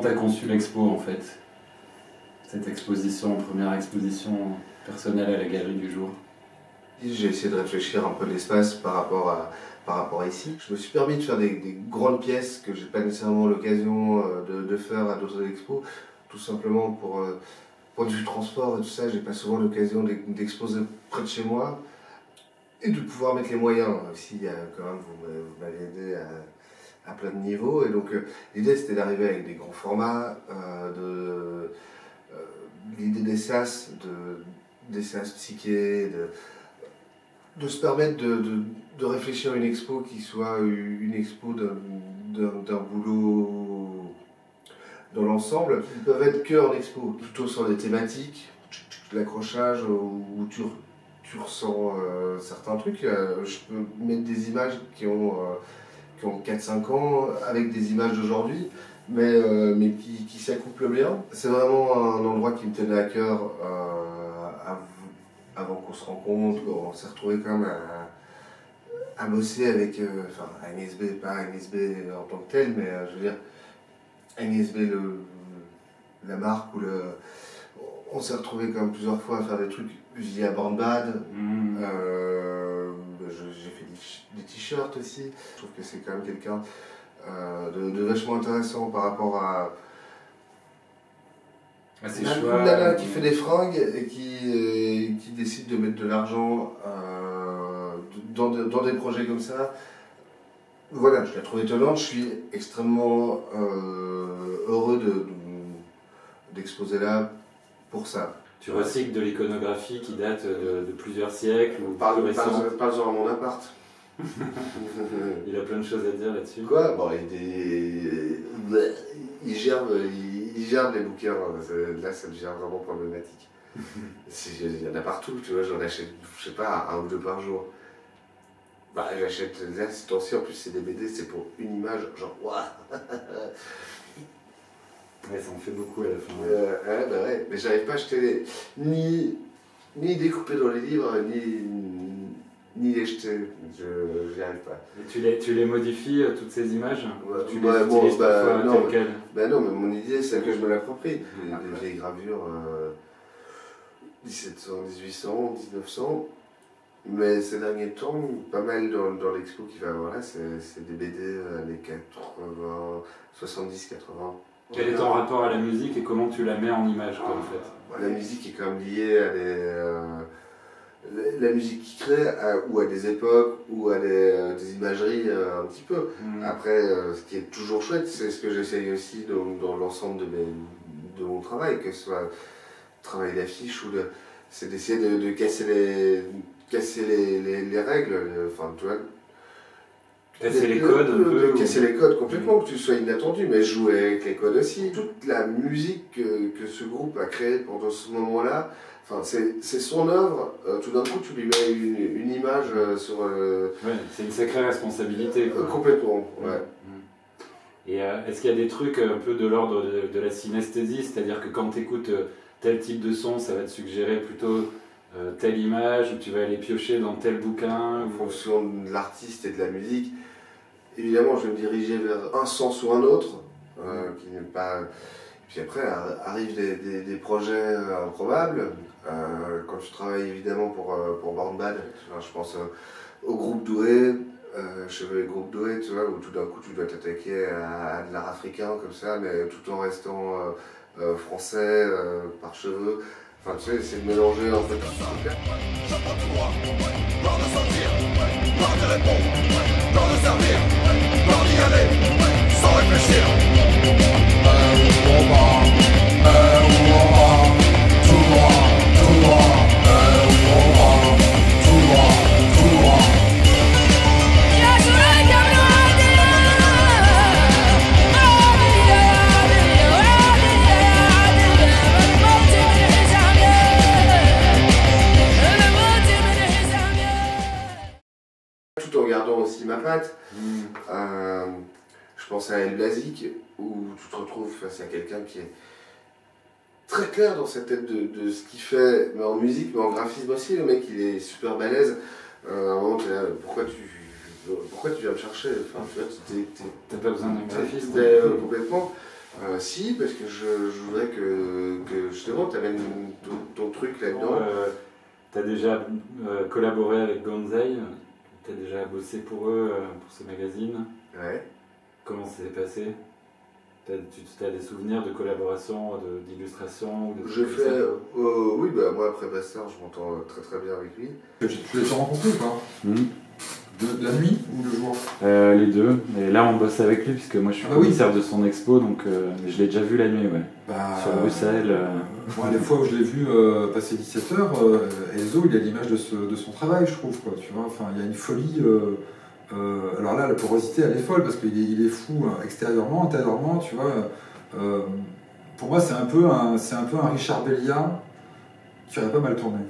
Comment tu as conçu l'expo en fait? Cette exposition, première exposition personnelle à la Galerie du Jour. J'ai essayé de réfléchir un peu l'espace par rapport à ici. Je me suis permis de faire des grandes pièces que j'ai pas nécessairement l'occasion de faire à d'autres expos, tout simplement pour point de vue transport et tout ça, j'ai pas souvent l'occasion d'exposer près de chez moi et de pouvoir mettre les moyens. Aussi, il y a quand même, vous m'avez aidé à plein de niveaux, et donc l'idée c'était d'arriver avec des grands formats, l'idée des sas, des sas psychés, de se permettre de réfléchir à une expo qui soit une expo d'un boulot dans l'ensemble, qui ne peuvent être que en expo, plutôt sur des thématiques, l'accrochage où tu ressens certains trucs. Je peux mettre des images qui ont 4-5 ans avec des images d'aujourd'hui, mais qui s'accouplent bien. C'est vraiment un endroit qui me tenait à cœur avant qu'on se rencontre. On s'est retrouvé quand même à bosser avec Agnès B, pas Agnès B en tant que telle, mais je veux dire Agnès B, la marque, on s'est retrouvé quand même plusieurs fois à faire des trucs via Born Bad. J'ai fait des t-shirts aussi. Je trouve que c'est quand même quelqu'un de vachement intéressant par rapport à une nana qui fait des fringues et qui décide de mettre de l'argent dans des projets comme ça. Voilà, je la trouve étonnante. Je suis extrêmement heureux d'exposer là pour ça. Tu recycles de l'iconographie qui date de plusieurs siècles ou pas plus récente. Pas genre à mon appart. Il a plein de choses à dire là-dessus. Quoi? Bon, il germe les bouquins. Là, ça devient vraiment problématique. Il y en a partout, tu vois, j'en achète, je sais pas, 1 ou 2 par jour. Bah, j'achète, là, ces temps-ci, en plus, c'est des BD, c'est pour une image, genre, waouh. Ouais, ça en fait beaucoup à la fin. Ouais, bah ouais, mais j'arrive pas à acheter ni découper dans les livres, ni les jeter. J'y arrive pas. Et tu les modifies, toutes ces images? Ouais, tu les utilises parfois non, telles quelles? Bah non, mais mon idée, c'est que je me l'approprie. Des vieilles gravures 1700, 1800, 1900. Mais ces derniers temps, pas mal dans l'expo qui va avoir là, c'est des BD années 80, 70, 80. Quel est ton rapport à la musique et comment tu la mets en image, toi, en fait? La musique est quand même liée à la musique qui crée, ou à des époques, ou à des imageries un petit peu. Après, ce qui est toujours chouette, c'est ce que j'essaye aussi dans l'ensemble de mon travail, que ce soit travail d'affiche c'est d'essayer de casser les règles, enfin, tu vois. Casser les codes un peu. Casser les codes complètement, que tu sois inattendu, mais jouer avec les codes aussi. Toute la musique que ce groupe a créée pendant ce moment-là, enfin, c'est son œuvre. Tout d'un coup, tu lui mets une image sur. Ouais, c'est une sacrée responsabilité, quoi. Complètement, ouais. Et est-ce qu'il y a des trucs un peu de l'ordre de la synesthésie, c'est-à-dire que quand tu écoutes tel type de son, ça va te suggérer plutôt telle image, ou tu vas aller piocher dans tel bouquin? En fonction de l'artiste et de la musique, évidemment, je vais me diriger vers un sens ou un autre, qui n'est pas. Puis après, arrivent des projets improbables. Quand je travaille évidemment pour Born Bad, je pense au groupe Doué, Cheveux et groupe Doué, tu vois, où tout d'un coup tu dois t'attaquer à de l'art africain comme ça, mais tout en restant français, par cheveux. Enfin, tu sais, essayer de mélanger un peu tout ça. J'apprends tout droit, peur de sortir, peur de répondre, peur de servir, peur d'y aller, sans réfléchir. Où on va, tout droit, tout droit. Où on va, tout droit, tout droit. Tout en gardant aussi ma patte. Je pense à El Blazik, où tu te retrouves face à quelqu'un qui est très clair dans sa tête de ce qu'il fait, mais en musique, mais en graphisme aussi. Le mec, il est super balèze. À un moment, tu es là, pourquoi pourquoi tu viens me chercher? Enfin, tu vois, T'as pas besoin d'un graphiste. complètement. Si, parce que je voudrais que justement tu amènes ton truc là-dedans. T'as déjà collaboré avec Gonzai, t'as déjà bossé pour eux, pour ce magazine. Ouais. Comment ça s'est passé? Tu as des souvenirs de collaboration, d'illustration ou de Je fais. Oui, bah moi après Bastard, je m'entends très très bien avec lui. Tu les as rencontrés ou pas? De la nuit ou le jour? Les deux. Et là, on bosse avec lui, puisque moi je suis commissaire de son expo, donc je l'ai déjà vu la nuit, ouais. Sur Bruxelles. Moi, les fois où je l'ai vu passer 17h, Elzo, il a l'image de son travail, je trouve. Quoi, tu vois, enfin, il y a une folie. Alors là, la porosité, elle est folle, parce qu'il est fou extérieurement, intérieurement, tu vois. Pour moi, c'est un peu un Richard Bellia qui aurait pas mal tourné.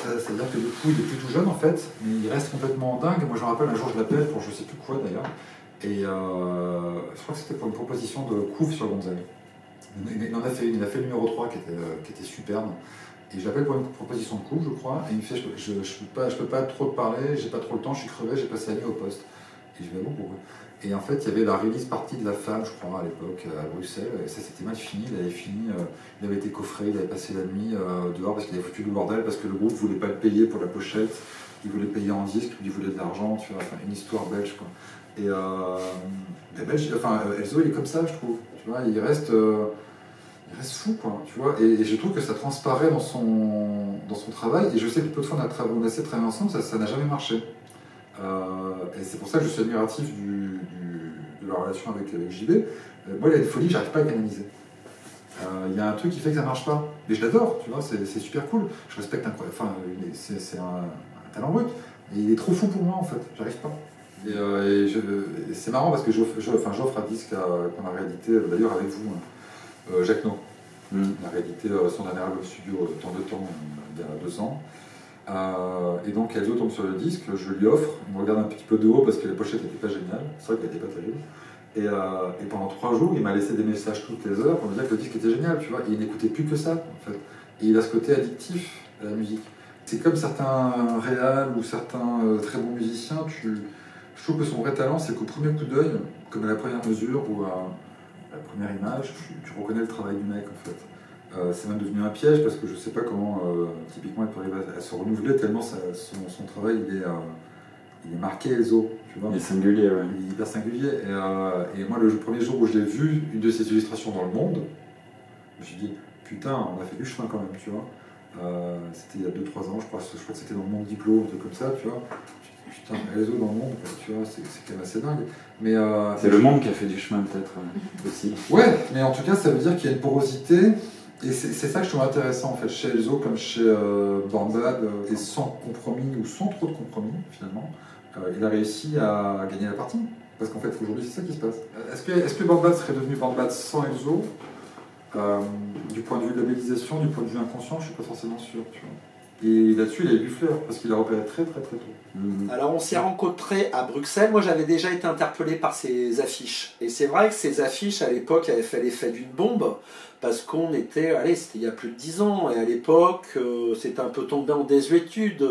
C'est-à-dire que du coup, il est plus tout jeune en fait, mais il reste complètement dingue. Moi, je me rappelle un jour, je l'appelle pour je sais plus quoi d'ailleurs, et je crois que c'était pour une proposition de couve sur Gonzai. Il en a fait une, il a fait le numéro 3 qui était superbe, et je l'appelle pour une proposition de couve, je crois, et il me fait je peux pas trop te parler, j'ai pas trop le temps, je suis crevé, j'ai passé la nuit au poste. Et je vais bon pourquoi. Et en fait, il y avait la release partie de La Femme, je crois, à l'époque, à Bruxelles. Et ça, c'était mal fini. Il avait fini, il avait été coffré, il avait passé la nuit dehors parce qu'il avait foutu le bordel, parce que le groupe voulait pas le payer pour la pochette. Il voulait payer en disque, il voulait de l'argent, tu vois, enfin, une histoire belge, quoi. Et les Belges, enfin, Elzo, il est comme ça, je trouve. Tu vois, il reste fou, quoi, tu vois. Et je trouve que ça transparaît dans son travail. Et je sais que peu de fois, on a essayé de travailler ensemble, ça n'a jamais marché. Et c'est pour ça que je suis admiratif de la relation avec JB. Moi, il y a une folie, j'arrive pas à canaliser. Il y a un truc qui fait que ça marche pas. Mais je l'adore, tu vois, c'est super cool. Je respecte enfin, c'est un talent brut. Et il est trop fou pour moi, en fait, j'arrive pas. Et c'est marrant parce que j'offre un disque qu'on a réédité, d'ailleurs avec vous, Jacques No. On a réédité son dernier album studio, Tant de temps, il y a 2 ans. Et donc Elzo tombe sur le disque, je lui offre, il me regarde un petit peu de haut parce que les pochettes n'étaient pas géniales, c'est vrai qu'elle n'était pas terrible. Et pendant 3 jours, il m'a laissé des messages toutes les heures pour me dire que le disque était génial, tu vois, et il n'écoutait plus que ça, en fait. Et il a ce côté addictif à la musique. C'est comme certains réals ou certains très bons musiciens, je trouve que son vrai talent, c'est qu'au premier coup d'œil, comme à la première mesure ou à la première image, tu reconnais le travail du mec, en fait. C'est même devenu un piège parce que je ne sais pas comment typiquement il peut arriver à se renouveler tellement son travail il est marqué Elzo, tu vois. Il est singulier, ouais. Il est hyper singulier. Et moi, le premier jour où je l'ai vu, une de ses illustrations dans le monde, je me suis dit, putain, on a fait du chemin quand même, tu vois. C'était il y a 2-3 ans, je crois que c'était dans le monde diplôme, un truc comme ça, tu vois. Putain, Elzo dans le monde, tu vois, c'est quand même assez dingue. Mais, c'est le monde qui a fait du chemin, peut-être, aussi. Ouais, mais en tout cas, ça veut dire qu'il y a une porosité. Et c'est ça que je trouve intéressant en fait chez Elzo comme chez Born Bad, et sans compromis ou sans trop de compromis finalement, il a réussi à gagner la partie. Parce qu'en fait aujourd'hui c'est ça qui se passe. Est-ce que Born Bad serait devenu Born Bad sans Elzo? Du point de vue de labellisation, du point de vue inconscient, je suis pas forcément sûr. Tu vois. Et là-dessus, il a eu du flair, parce qu'il a repéré très très très tôt. Alors on s'est rencontrés à Bruxelles, moi j'avais déjà été interpellé par ces affiches. Et c'est vrai que ces affiches à l'époque avaient fait l'effet d'une bombe, parce qu'on était, c'était il y a plus de 10 ans, et à l'époque c'était un peu tombé en désuétude.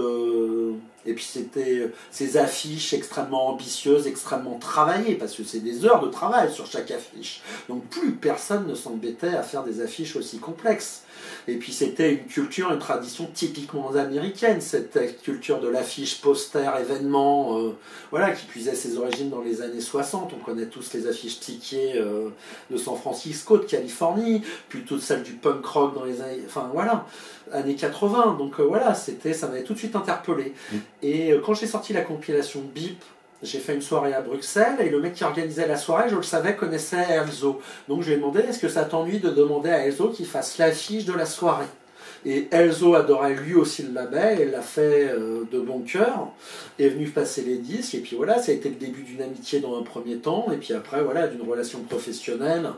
Et puis c'était ces affiches extrêmement ambitieuses, extrêmement travaillées, parce que c'est des heures de travail sur chaque affiche. Donc plus personne ne s'embêtait à faire des affiches aussi complexes. Et puis c'était une culture, une tradition typiquement américaine, cette culture de l'affiche, poster, événement, qui puisait ses origines dans les années 60. On connaît tous les affiches psyché de San Francisco, de Californie, plutôt celle du punk rock dans les années 80. Donc ça m'avait tout de suite interpellé. Et quand j'ai sorti la compilation Bip, j'ai fait une soirée à Bruxelles et le mec qui organisait la soirée, je le savais, connaissait Elzo. Donc je lui ai demandé, est-ce que ça t'ennuie de demander à Elzo qu'il fasse l'affiche de la soirée? Et Elzo adorait lui aussi le label, et l'a fait de bon cœur, est venu passer les disques, et puis voilà, ça a été le début d'une amitié dans un premier temps, et puis après, d'une relation professionnelle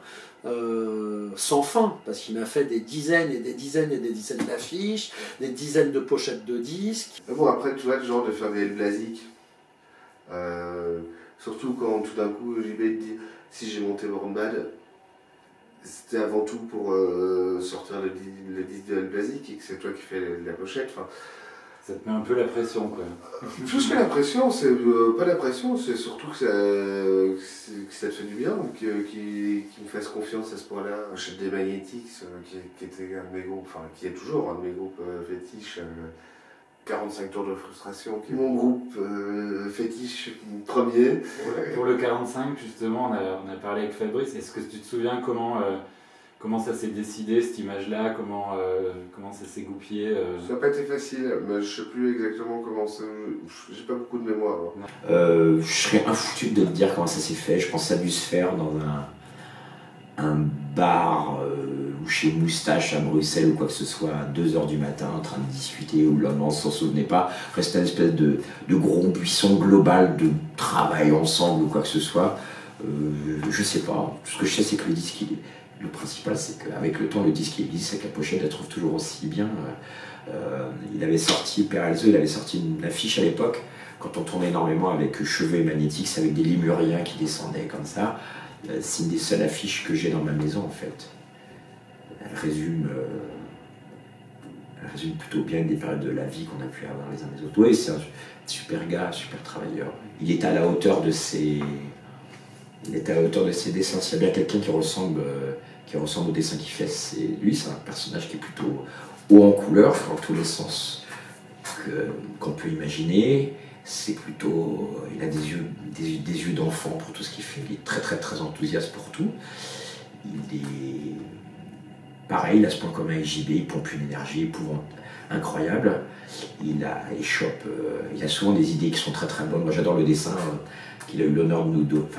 sans fin, parce qu'il m'a fait des dizaines et des dizaines et des dizaines d'affiches, des dizaines de pochettes de disques. Bon, après, tu vois, le genre de faire des blasiques. Surtout quand tout d'un coup JB te dit si j'ai monté Born Bad, c'était avant tout pour sortir le disque de El Basique et que c'est toi qui fais la pochette. Enfin, Ça te met un peu la pression, quoi. Plus que la pression, c'est pas la pression, c'est surtout que ça te fait du bien, qu'il me fasse confiance à ce point-là. J'achète des Magnétiques, qui était un de mes groupes, enfin qui est toujours un de mes groupes fétiches. 45 tours de frustration, qui est mon groupe fétiche premier. Pour le 45, justement, on a parlé avec Fabrice. Est-ce que tu te souviens comment ça s'est décidé, cette image-là, comment ça s'est goupillé Ça n'a pas été facile, mais je ne sais plus exactement comment ça... J'ai pas beaucoup de mémoire. Je serais infoutu de te dire comment ça s'est fait. Je pense que ça a dû se faire dans un bar ou chez Moustache à Bruxelles ou quoi que ce soit, à 2h du matin, en train de discuter, ou là, on s'en souvenait pas. Après, c'était une espèce de gros buisson global de travail ensemble ou quoi que ce soit. Je sais pas. Tout ce que je sais, c'est que le disque, le principal, c'est qu'avec le temps, le disque existe, c'est que la pochette, elle trouve toujours aussi bien. Il avait sorti, Père Elzo, il avait sorti une affiche à l'époque, quand on tournait énormément avec Cheveux Magnétiques, avec des lémuriens qui descendaient comme ça. C'est une des seules affiches que j'ai dans ma maison, en fait. Elle résume plutôt bien des périodes de la vie qu'on a pu avoir les uns les autres. Oui, c'est un super gars, super travailleur. Il est à la hauteur de ses dessins. S'il y a bien quelqu'un qui ressemble au dessin qu'il fait, lui, c'est un personnage qui est plutôt haut en couleur, dans tous les sens qu'on peut imaginer. C'est plutôt, il a des yeux d'enfant pour tout ce qu'il fait. Il est très très très enthousiaste pour tout. Il est pareil, il a ce point commun avec JB, il pompe une énergie épouvantable, incroyable. Il a souvent des idées qui sont très très bonnes. Moi j'adore le dessin qu'il a eu l'honneur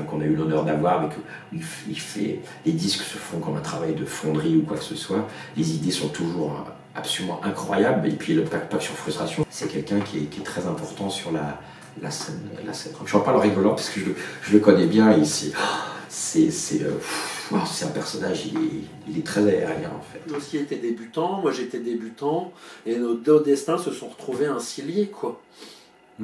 qu'on a eu l'honneur d'avoir, il fait, les disques se font comme un travail de fonderie ou quoi que ce soit. Les idées sont toujours absolument incroyables, et puis le pas sur frustration. C'est quelqu'un qui est très important sur la scène. Je en parle rigolant parce que je le connais bien ici. C'est un personnage, il est très aérien en fait. Lui aussi était débutant, moi j'étais débutant, et nos deux destins se sont retrouvés ainsi liés, quoi.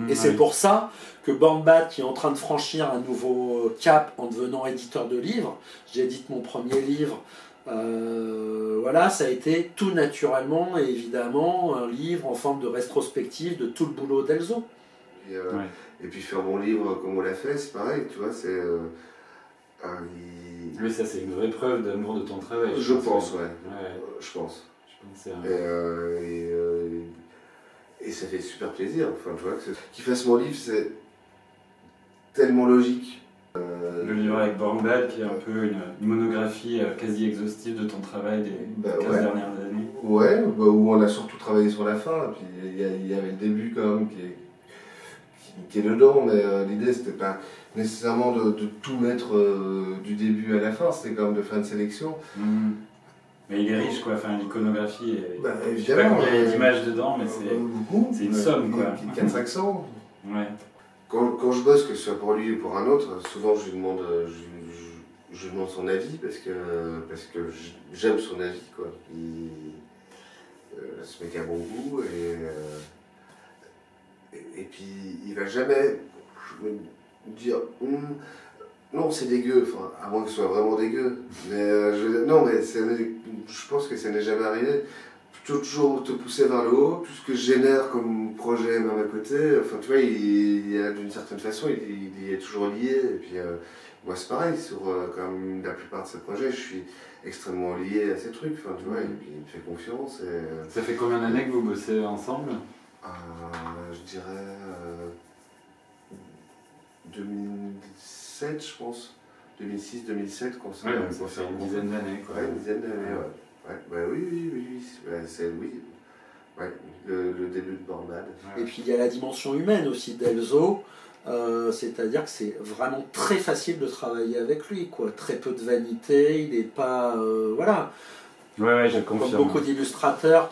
Et c'est pour ça que Born Bad, qui est en train de franchir un nouveau cap en devenant éditeur de livres, j'édite mon premier livre, voilà, ça a été tout naturellement et évidemment un livre en forme de rétrospective de tout le boulot d'Elzo. Et puis faire mon livre comme on l'a fait, c'est pareil, tu vois, c'est... Oui, ça c'est une vraie preuve d'amour de ton travail. Je pense, ouais. Je pense. Et ça fait super plaisir, enfin, tu vois, qu'il fasse mon livre, c'est tellement logique. Le livre avec Born Bad, qui est un peu une monographie quasi exhaustive de ton travail des 15 dernières années. Ouais, où on a surtout travaillé sur la fin, et puis il y avait le début quand même qui est dedans, mais l'idée c'était pas nécessairement de tout mettre du début à la fin, c'était quand même de faire une sélection. Mais il est riche, quoi, enfin l'iconographie, je sais pas combien il y a d'images dedans, mais c'est une somme, quoi. 400-500. Ouais. Quand je bosse, que ce soit pour lui ou pour un autre, souvent je lui demande, son avis parce que j'aime son avis, quoi. Ce mec a bon goût et puis il va jamais dire non c'est dégueu, enfin à moins que ce soit vraiment dégueu, mais je pense que ça n'est jamais arrivé. Toujours te pousser vers le haut, tout ce que je génère comme projet même à côté, enfin tu vois, il y a d'une certaine façon, il est toujours lié, et puis moi c'est pareil, sur quand même la plupart de ces projets, je suis extrêmement lié à ces trucs, enfin tu vois, et puis il me fait confiance. Ça fait combien d'années que vous bossez ensemble? Je dirais 2007 je pense, 2006-2007 qu'on s'est... Ouais, ça fait une dizaine d'années, quoi. Ouais, une dizaine d'années, ouais. Oui, c'est le début de Born Bad. Et puis il y a la dimension humaine aussi d'Elzo, c'est-à-dire que c'est vraiment très facile de travailler avec lui, quoi. Très peu de vanité, il n'est pas... voilà. Ouais, je confirme. Comme beaucoup d'illustrateurs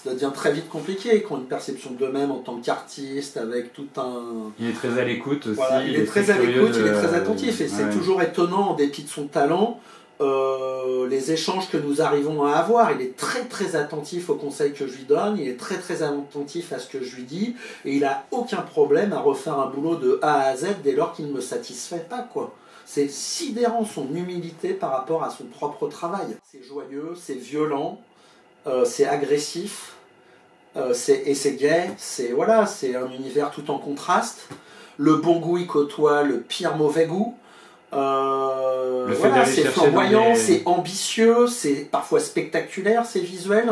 ça devient très vite compliqué, qui ont une perception d'eux-mêmes en tant qu'artiste, avec tout un... Il est très à l'écoute aussi. Voilà, il est très à l'écoute, il est très attentif, et c'est toujours étonnant, en dépit de son talent, les échanges que nous arrivons à avoir. Il est très très attentif aux conseils que je lui donne, il est très très attentif à ce que je lui dis, et il n'a aucun problème à refaire un boulot de A à Z dès lors qu'il ne me satisfait pas, quoi. C'est sidérant son humilité par rapport à son propre travail. C'est joyeux, c'est violent, c'est agressif, et c'est gay, c'est un univers tout en contraste. Le bon goût y côtoie le pire mauvais goût. C'est flamboyant, c'est ambitieux, c'est parfois spectaculaire, c'est visuel.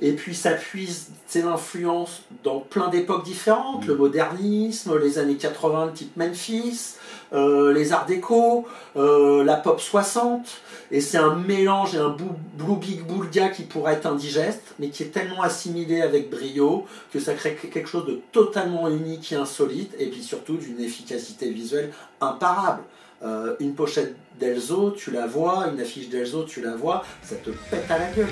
Et puis ça puise ses influences dans plein d'époques différentes, le modernisme, les années 80 type Memphis, les arts déco, la pop 60. Et c'est un mélange et un blue big boulga qui pourrait être indigeste, mais qui est tellement assimilé avec brio que ça crée quelque chose de totalement unique et insolite, et puis surtout d'une efficacité visuelle imparable. Une pochette d'Elzo, tu la vois, une affiche d'Elzo, tu la vois, ça te pète à la gueule.